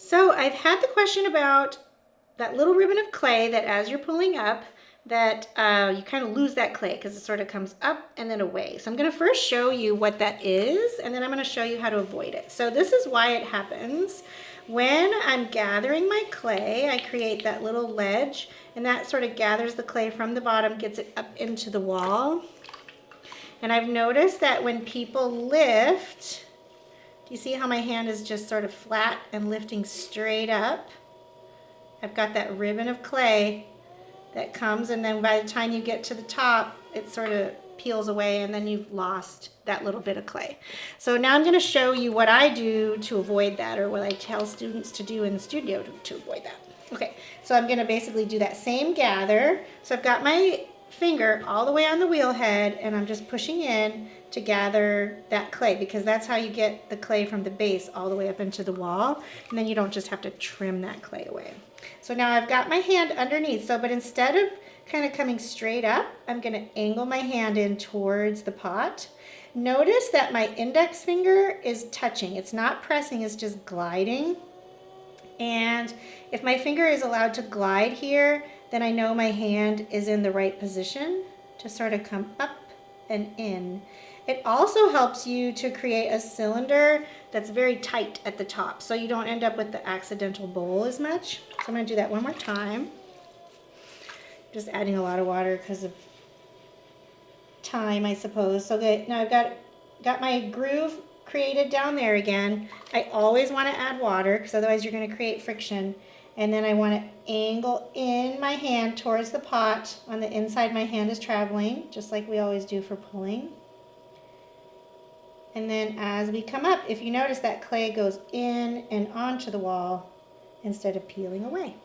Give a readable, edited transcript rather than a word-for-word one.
So I've had the question about that little ribbon of clay that as you're pulling up, that you kind of lose that clay because it sort of comes up and then away. So I'm going to first show you what that is, and then I'm going to show you how to avoid it. So this is why it happens. When I'm gathering my clay, I create that little ledge, and that sort of gathers the clay from the bottom, gets it up into the wall. And I've noticed that when people lift, do you see how my hand is just sort of flat and lifting straight up? I've got that ribbon of clay that comes, and then by the time you get to the top, it sort of peels away, and then you've lost that little bit of clay. So now I'm going to show you what I do to avoid that, or what I tell students to do in the studio to avoid that. Okay, so I'm going to basically do that same gather. So I've got my finger all the way on the wheel head, and I'm just pushing in to gather that clay, because that's how you get the clay from the base all the way up into the wall, and then you don't just have to trim that clay away. So now I've got my hand underneath, but instead of kind of coming straight up, I'm going to angle my hand in towards the pot. Notice that my index finger is touching. It's not pressing, it's just gliding. And if my finger is allowed to glide here, then I know my hand is in the right position to sort of come up and in. It also helps you to create a cylinder that's very tight at the top, so you don't end up with the accidental bowl as much. So I'm going to do that one more time. Just adding a lot of water because of time, I suppose. So good. Now I've got my groove created down there again. I always want to add water because otherwise you're going to create friction. And then I want to angle in my hand towards the pot. On the inside, my hand is traveling, just like we always do for pulling. And then as we come up, if you notice, that clay goes in and onto the wall instead of peeling away.